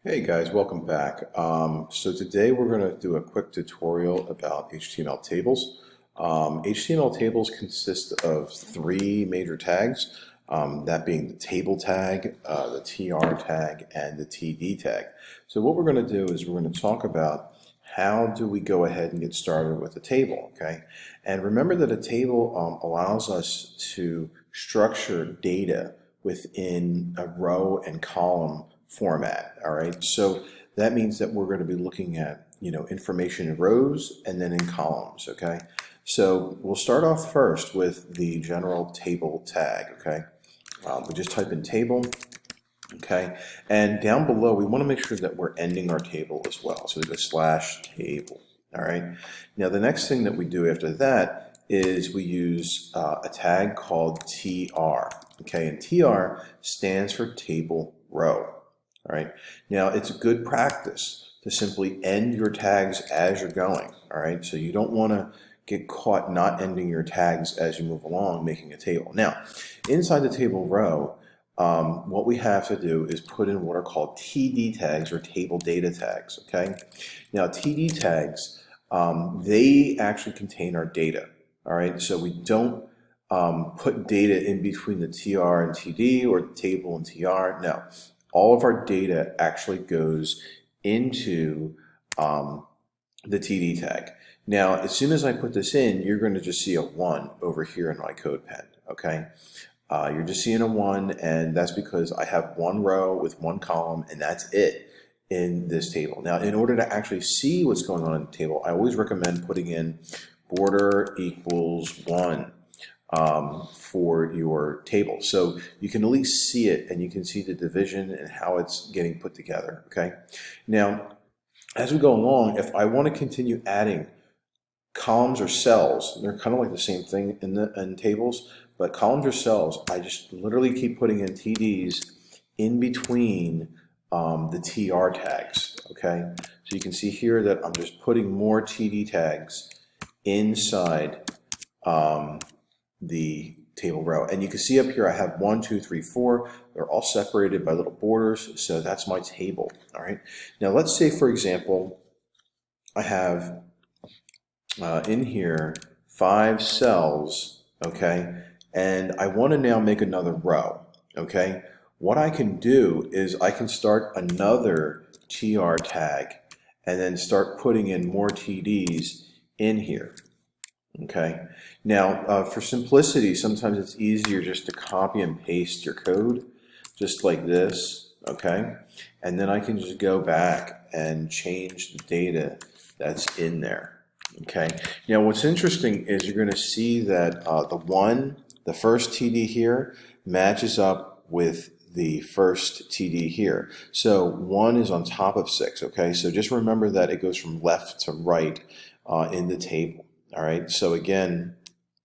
Hey guys, welcome back. So today we're going to do a quick tutorial about HTML tables. HTML tables consist of three major tags, that being the table tag, the TR tag, and the TD tag. So what we're going to do is we're going to talk about how do we go ahead and get started with a table, okay? And remember that a table allows us to structure data within a row and column format, all right? So that means that we're going to be looking at, information in rows and then in columns, okay? So we'll start off first with the general table tag, okay? We just type in table, okay? And down below, we want to make sure that we're ending our table as well. So we go slash table, all right? Now the next thing that we do after that is we use a tag called TR, okay? And TR stands for table row. All right. Now it's good practice to simply end your tags as you're going. All right. So you don't want to get caught not ending your tags as you move along, making a table. Now, inside the table row, what we have to do is put in what are called TD tags or table data tags. Okay. Now TD tags, they actually contain our data. All right. So we don't put data in between the TR and TD or the table and TR. No, all of our data actually goes into the TD tag. Now, as soon as I put this in, you're going to just see a 1 over here in my CodePen, okay? You're just seeing a 1, and that's because I have one row with one column, and that's it in this table. Now, in order to actually see what's going on in the table, I always recommend putting in border equals 1 for your table. So you can at least see it and you can see the division and how it's getting put together, okay? Now, as we go along, if I want to continue adding columns or cells, they're kind of like the same thing in tables, but columns or cells, I just literally keep putting in TDs in between the TR tags, okay? So you can see here that I'm just putting more TD tags inside the table row. And you can see up here I have 1, 2, 3, 4. They're all separated by little borders, so that's my table. All right. Now let's say, for example, I have in here 5 cells, okay, and I want to now make another row, okay. What I can do is I can start another TR tag and then start putting in more TDs in here. Okay. Now, for simplicity, sometimes it's easier just to copy and paste your code, just like this, okay? And then I can just go back and change the data that's in there, okay? Now, what's interesting is you're going to see that the first TD here, matches up with the first TD here. So 1 is on top of 6, okay? So just remember that it goes from left to right in the table. All right. So again,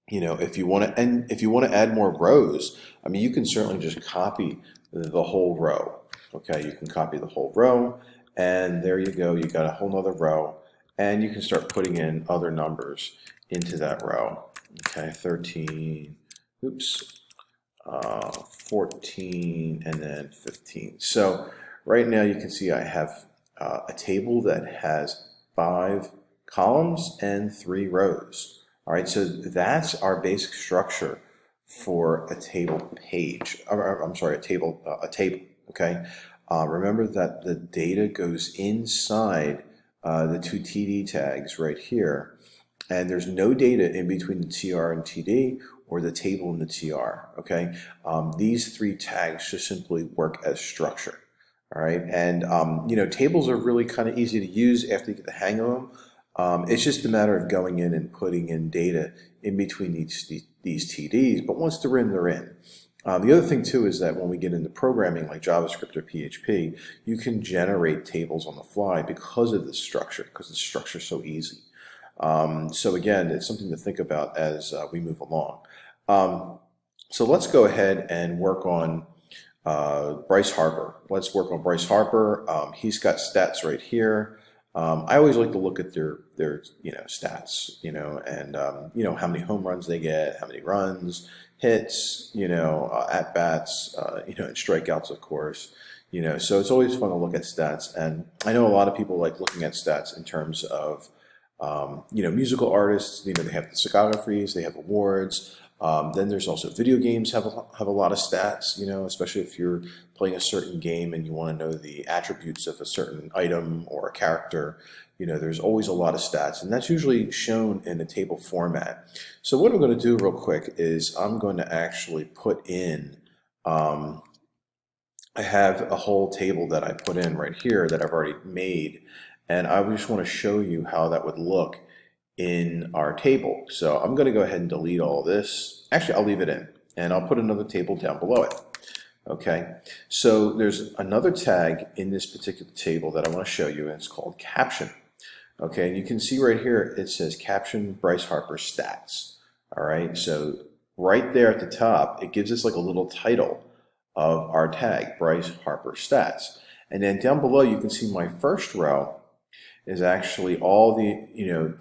if you want to add more rows, I mean, you can certainly just copy the whole row. Okay, you can copy the whole row, and there you go. You got a whole nother row, and you can start putting in other numbers into that row. Okay, 13. Oops. 14, and then 15. So right now you can see I have a table that has 5 columns and 3 rows. All right, so that's our basic structure for a table page. I'm sorry, a table. Okay. Remember that the data goes inside the 2 TD tags right here, and there's no data in between the TR and TD or the table and the TR. Okay, these 3 tags just simply work as structure. All right, and tables are really kind of easy to use after you get the hang of them. It's just a matter of going in and putting in data in between these TDs, but once they're in, they're in. The other thing too is that when we get into programming like JavaScript or PHP, you can generate tables on the fly because of the structure, because the structure is so easy. So again, it's something to think about as we move along. So let's go ahead and work on Bryce Harper. Let's work on Bryce Harper. He's got stats right here. I always like to look at their stats, and how many home runs they get, how many runs, hits, at bats, and strikeouts, of course, So it's always fun to look at stats. And I know a lot of people like looking at stats in terms of, musical artists. They have discographies, they have awards. Then there's also video games have a lot of stats. Especially if you're playing a certain game and you want to know the attributes of a certain item or a character. There's always a lot of stats, and that's usually shown in a table format. So what I'm going to do real quick is I'm going to actually put in. I have a whole table that I put in right here that I've already made, and I just want to show you how that would look in our table. So I'm going to go ahead and delete all this. Actually, I'll leave it in, and I'll put another table down below it. Okay, so there's another tag in this particular table that I want to show you, and it's called caption. Okay, and you can see right here it says caption Bryce Harper stats. All right, so right there at the top, it gives us like a little title of our tag, Bryce Harper stats. And then down below, you can see my first row is actually all the,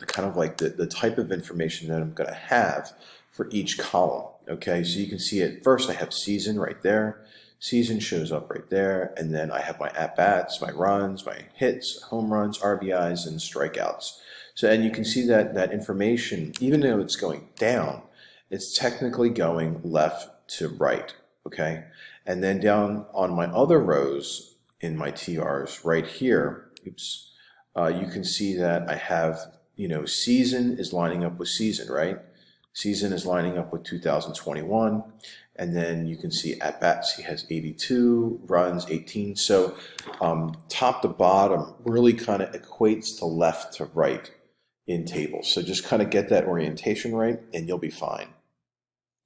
kind of like the type of information that I'm going to have for each column. Okay, so you can see at first I have season right there. Season shows up right there, and then I have my at-bats, my runs, my hits, home runs, RBIs, and strikeouts. So, and you can see that information, even though it's going down, it's technically going left to right, okay? And then down on my other rows in my TRs right here, you can see that I have, season is lining up with season, right? Season is lining up with 2021. And then you can see at bats, he has 82, runs 18. So top to bottom really kind of equates to left to right in tables. So just kind of get that orientation right and you'll be fine.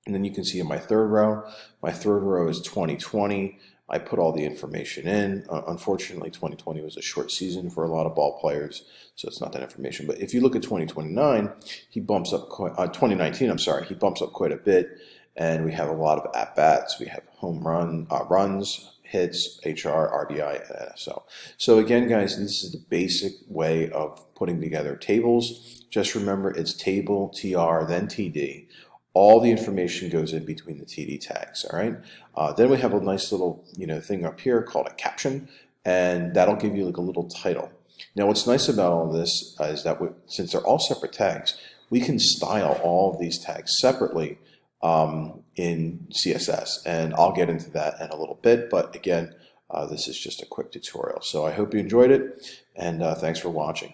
And then you can see in my third row is 2020. I put all the information in. Unfortunately, 2020 was a short season for a lot of ball players, so it's not that information. But if you look at 2019, he bumps up quite a bit. And we have a lot of at-bats. We have home runs, hits, HR, RBI, and NSO. So again, guys, this is the basic way of putting together tables. Just remember, it's table, TR, then TD. All the information goes in between the TD tags, all right? Then we have a nice little thing up here called a caption, and that'll give you like a little title. Now, what's nice about all this is that since they're all separate tags, we can style all of these tags separately in CSS, and I'll get into that in a little bit, but again, this is just a quick tutorial. So I hope you enjoyed it, and thanks for watching.